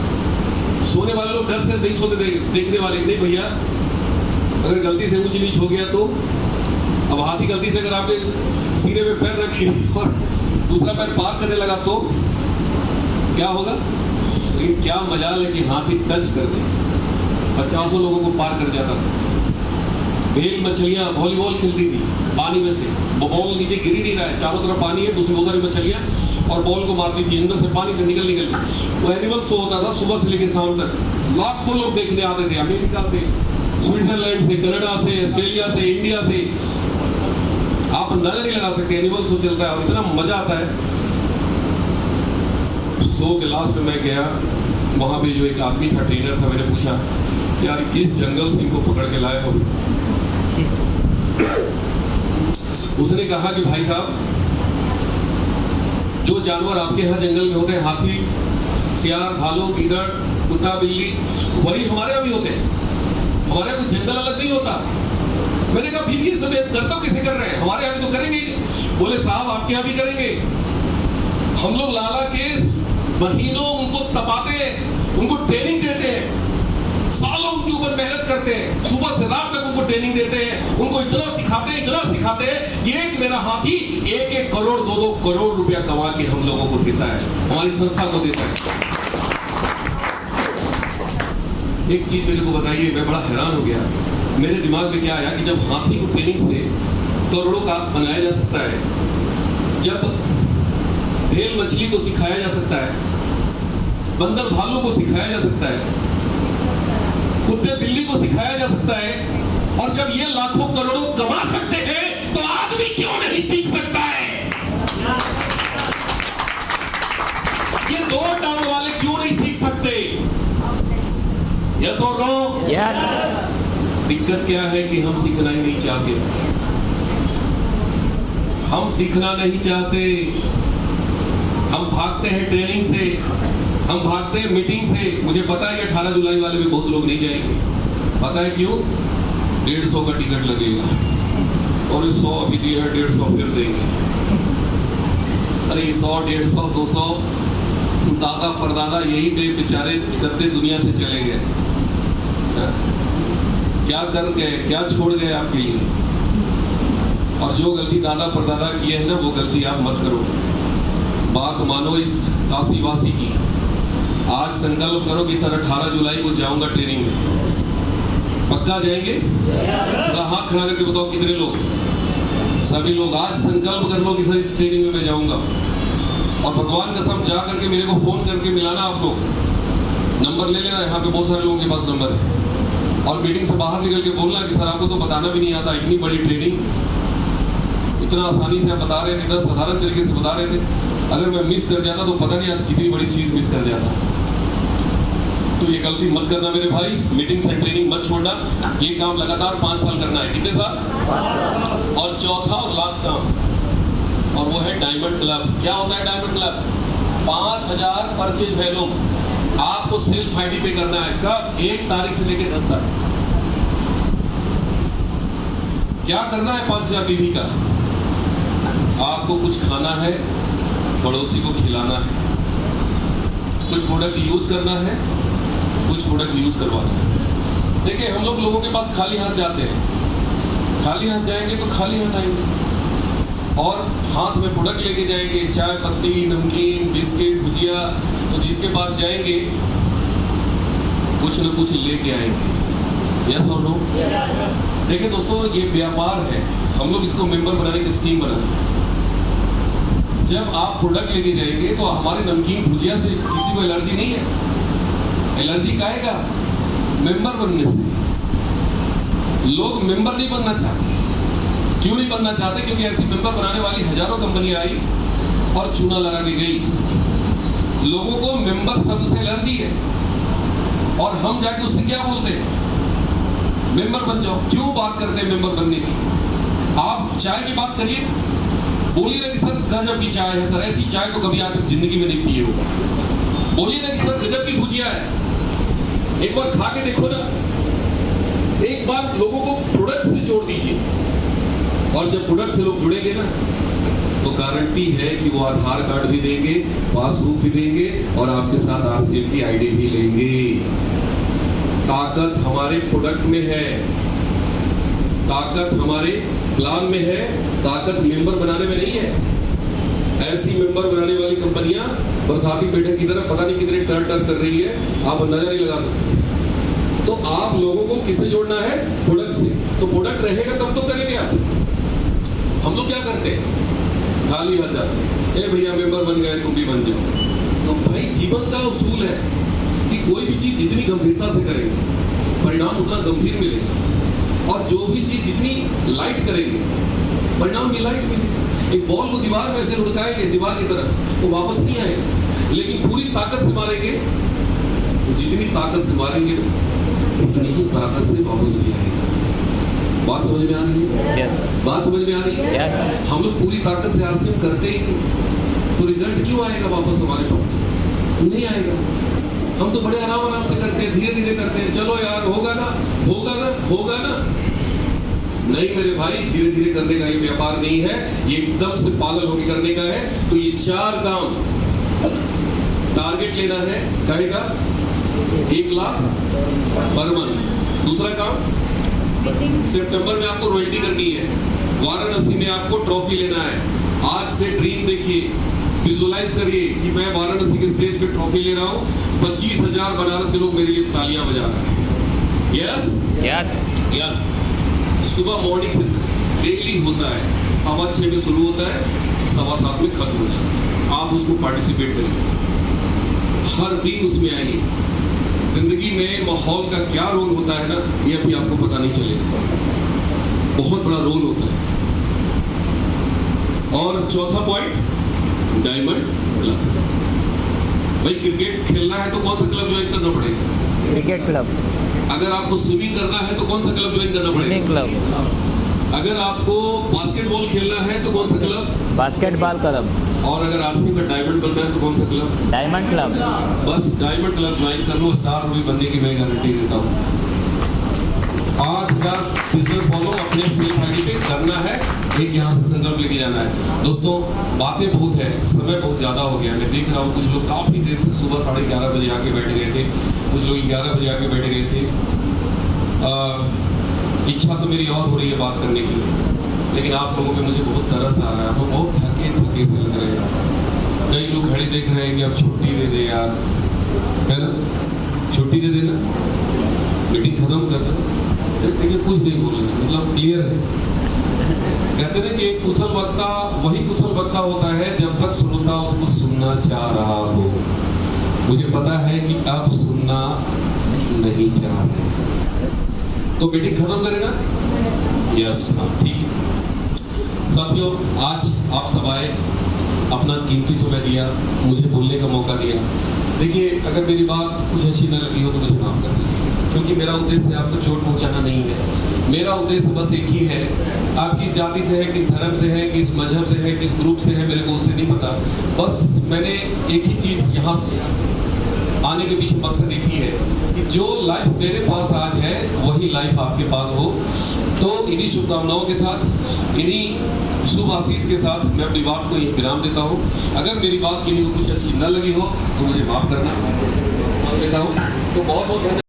सोने वाले लोग डर से नहीं सोते, देखने वाले नहीं भैया, अगर गलती से ऊंच नीच हो गया तो। अब हाथी गलती से अगर आपके सीने में पैर रखे और दूसरा पैर पार करने लगा तो क्या होगा? लेकिन क्या मजाल है कि हाथी टच कर दे, 50 लोगों को पार कर जाता था। भेल मछलियां वॉलीबॉल खेलती थी पानी में से, वो बॉल नीचे गिर ही नहीं रहा है, चारों तरफ पानी है, दूसरी बहुत सारी मछलियां, और बॉल को मारती थी अंदर से, पानी से निकल के। वो एनिमल शो होता था सुबह से लेकर शाम तक, लाखों लोग देखने आते थे, अमेरिका से, स्विट्जरलैंड से, कनाडा से, ऑस्ट्रेलिया से, इंडिया से। आप अंदाजा नहीं लगा सकते, एनिमल शो चलता है और इतना मजा आता है। शो के लास्ट में मैं गया, वहां पे जो एक आदमी था, ट्रेनर था, मैंने पूछा यार किस जंगल से इनको पकड़ के लाए हो? उसने कहा कि भाई साहब, जो जानवर आपके यहाँ जंगल में होते हैं, हाथी, सियार, भालू, गीदड़, कुत्ता, बिल्ली, वही हमारे यहाँ भी होते हैं। हमारे यहाँ कोई जंगल अलग नहीं होता। मैंने कहा फिर ये सब करतब कैसे कर रहे हैं? हमारे यहाँ भी तो करेंगे। बोले साहब आपके यहाँ भी करेंगे। हम लोग लाला के महीनों उनको तपाते हैं, उनको ट्रेनिंग देते हैं, सालों उनके ऊपर मेहनत करते हैं, सुबह से रात तक उनको ट्रेनिंग देते हैं, उनको इतना सिखाते हैं कि एक मेरा हाथी 1-1 करोड़ 2-2 करोड़ रुपया कमा के हम लोगों को देता है, हमारी संस्था को देता है। एक चीज मेरे को बताइए, मैं बड़ा हैरान हो गया। मेरे दिमाग में क्या आया कि जब हाथी को ट्रेनिंग से करोड़ों का बनाया जा सकता है, जब भेल मछली को सिखाया जा सकता है, बंदर भालू को सिखाया जा सकता है, कुत्ते बिल्ली को सिखाया जा सकता है, और जब ये लाखों करोड़ों कमा सकते हैं तो आदमी क्यों नहीं सीख सकता है? ये 2 टांग वाले क्यों नहीं सीख सकते? यस और नो? यस। दिक्कत क्या है कि हम सीखना ही नहीं चाहते। हम सीखना नहीं चाहते, हम भागते हैं ट्रेनिंग से, हम भागते हैं मीटिंग से। मुझे पता है कि 18 जुलाई वाले में बहुत लोग नहीं जाएंगे। पता है क्यों? 150 का टिकट लगेगा और 100 अभी दिया है, 150 फिर देंगे। अरे 100, 150, 200 दादा परदादा यही पे बेचारे करते दुनिया से चले गए। क्या कर गए, क्या छोड़ गए आपके लिए? और जो गलती दादा परदादा किए है ना, वो गलती आप मत करो। बात मानो इस काशी वासी की। आज संकल्प करो कि सर 18 जुलाई को जाऊंगा ट्रेनिंग में। पक्का जाएंगे? हाथ खड़ा करके बताओ कितने लोग? सभी लोग। आज संकल्प कर लो कि सर इस ट्रेनिंग में मैं जाऊंगा। और भगवान कसम जा करके मेरे को फोन करके मिलाना। आप लोग नंबर ले लेना, यहाँ पे बहुत सारे लोगों के पास नंबर है। और मीटिंग से बाहर निकल के बोलना कि सर आपको तो बताना भी नहीं आता, इतनी बड़ी ट्रेनिंग इतना आसानी से आप बता रहे थे, इतना साधारण तरीके से बता रहे थे। अगर मैं मिस कर जाता तो पता नहीं आज कितनी बड़ी चीज मिस कर जाता। तो ये गलती मत करना मेरे भाई। मीटिंग से ट्रेनिंग मत छोड़ना। ये काम लगातार 5 साल करना है। कितने साल? और चौथा और लास्ट काम, और वो है डायमंड क्लब। क्या होता है डायमंड क्लब? 5000 परचेज वैल्यू आपको सेल्फ आईडी पे करना है। कब? 1 तारीख से लेकर 10 तारीख। क्या करना है 5000 बीबी का? आपको कुछ खाना है, पड़ोसी को खिलाना है, कुछ प्रोडक्ट यूज करना है, कुछ प्रोडक्ट यूज करवाना है। देखिए हम लोगों के पास खाली हाथ जाते हैं। खाली हाथ जाएंगे तो खाली हाथ आएंगे और हाथ में प्रोडक्ट लेके जाएंगे, चाय पत्ती, नमकीन, बिस्किट, भुजिया। तो जिसके पास जाएंगे कुछ न कुछ लेके आएंगे। यस और नो? देखिए दोस्तों, ये व्यापार है। हम लोग इसको मेंबर बनाने की स्कीम बनाते हैं। जब आप प्रोडक्ट लेके जाएंगे तो हमारे नमकीन भुजिया से किसी को एलर्जी नहीं है। एलर्जी काहेगा? मेंबर बनने से। लोग मेंबर नहीं बनना चाहते। क्यों नहीं बनना चाहते? क्योंकि ऐसी मेंबर बनाने वाली हजारों कंपनियां आई और चूना लगा के गई। लोगों को मेंबर शब्द से एलर्जी है और हम जाके उससे क्या बोलते हैं? मेंबर बन जाओ। क्यों बात करते हैं मेंबर बनने की? आप चाय की बात करिए, बोलिए ना कि सर गजब की चाय है, सर ऐसी चाय तो कभी आपकी जिंदगी में नहीं पिए हो। बोलिए ना कि सर गजब की भुजिया है, एक बार खा के देखो ना। एक बार लोगों को प्रोडक्ट से जोड़ दीजिए और जब प्रोडक्ट से लोग जुड़ेंगे ना तो गारंटी है कि वो आधार कार्ड भी देंगे, पासबुक भी देंगे और आपके साथ आरसीएम की आईडी भी लेंगे। ताकत हमारे प्रोडक्ट में है, ताकत हमारे प्लान में है, ताकत मेंबर बनाने में नहीं है। ऐसी मेंबर बनाने वाली कंपनियां बरसाती पेठे की तरह पता नहीं कितने टर कर रही है, आप अंदाजा नहीं लगा सकते। तो आप लोगों को किससे जोड़ना है? प्रोडक्ट से। तो प्रोडक्ट रहेगा तब तो करेंगे आप। हम लोग क्या करते हैं? खाली हाथ जाते हैं, ए भैया मेंबर बन गए, तुम भी बन जाओ। तो भाई जीवन का उसूल है कि कोई भी चीज जितनी गंभीरता से करेंगे परिणाम उतना गंभीर मिलेगा, और जो भी चीज जितनी लाइट करेंगे परिणाम भी लाइट मिलेगा। एक बॉल को दीवार में ऐसे लुढ़काएंगे दीवार की तरफ, वो वापस नहीं आएगा। लेकिन पूरी ताकत से मारेंगे तो जितनी ताकत से मारेंगे उतनी ही ताकत से वापस भी आएगा। बात समझ में आ रही है? Yes. बात समझ में आ रही है? Yes. हम लोग पूरी ताकत से आरसीएम करते ही नहीं, तो रिजल्ट क्यों आएगा वापस हमारे पास? नहीं आएगा। हम तो बड़े आराम से करते हैं, धीरे धीरे करते हैं। चलो यार होगा ना, होगा ना, होगा ना। नहीं मेरे भाई, धीरे धीरे करने का ये व्यापार नहीं है, ये एकदम से पागल होकर करने का है। तो ये 4 काम टारगेट लेना है, कहेगा 1 लाख पर मंथ। दूसरा काम, सितंबर में आपको रॉयल्टी करनी है। वाराणसी में आपको ट्रॉफी लेना है। आज से ड्रीम देखिए, विजुअलाइज करिए कि मैं वाराणसी के स्टेज पे ट्रॉफी ले रहा हूँ। 25,000 बनारस के लोग मेरे लिए तालियां बजा रहे हैं। Yes yes yes. सुबह मॉर्निंग से डेली होता है, 6:15 में शुरू होता है, 7:15 में खत्म हो जाता है। आप उसको पार्टिसिपेट करिए, हर दिन उसमें आइए। जिंदगी में माहौल का क्या रोल होता है ना, ये अभी आपको पता नहीं चलेगा। बहुत बड़ा रोल होता है। और चौथा पॉइंट, डायमंड क्लब। भाई क्रिकेट खेलना है तो कौन सा क्लब ज्वाइन करना पड़ेगा? Cricket club. अगर आपको स्विमिंग करना है तो कौन सा क्लब ज्वाइन करना पड़ेगा? क्लब। अगर आपको बास्केटबॉल खेलना है तो कौन सा क्लब, बास्केटबॉल क्लब, और अगर आरसीबी का डायमंड बनना है तो कौन सा क्लब? Diamond club. बस डायमंड क्लब ज्वाइन कर लो, स्टार भी बनने की मैं गारंटी देता हूँ। 8,000 बिजनेस फॉलो अपने सेल्फ आईडी पे करना है, एक यहाँ से संकल्प लेके जाना है। दोस्तों बातें बहुत है, समय बहुत ज़्यादा हो गया। मैं देख रहा हूँ कुछ लोग काफ़ी देर से सुबह 11:30 बजे आके बैठ गए थे, कुछ लोग 11 बजे आके बैठ गए थे। इच्छा तो मेरी और हो रही है बात करने की, लेकिन आप लोगों पे मुझे बहुत तरस आ रहा है। आप लोग बहुत थके थके से लग रहे हैं। कई लोग घड़ी देख रहे हैं कि अब छुट्टी दे दे यार, है ना, छुट्टी दे देना, मीटिंग खत्म कर दो। देखिए कुछ नहीं बोल रहे, मतलब क्लियर है। कहते हैं कि एक कुशल वक्ता वही कुशल वक्ता होता है जब तक श्रोता उसको सुनना चाह रहा हो। मुझे पता है कि आप सुनना नहीं चाह रहे, तो मीटिंग खत्म करें ना? यस, हाँ ठीक है। साथियों, आज आप सब आए, अपना कीमती समय दिया, मुझे बोलने का मौका दिया। देखिए, अगर मेरी बात कुछ अच्छी न लगी हो तो मुझे माफ कर दीजिए, क्योंकि मेरा उद्देश्य आपको चोट पहुंचाना नहीं है। मेरा उद्देश्य बस एक ही है, आप किस जाति से है, किस धर्म से है, किस मजहब से है, किस ग्रुप से है, मेरे को उससे नहीं पता। बस मैंने एक ही चीज यहाँ आने के पीछे मकसद एक ही है कि जो लाइफ मेरे पास आज है वही लाइफ आपके पास हो। तो इन्हीं शुभकामनाओं के साथ, इन्हीं शुभ आशीष के साथ मैं अपनी बात को यही विराम देता हूँ। अगर मेरी बात किसी को कुछ अच्छी न लगी हो तो मुझे माफ करना देता हूँ। तो बहुत बहुत धन्यवाद।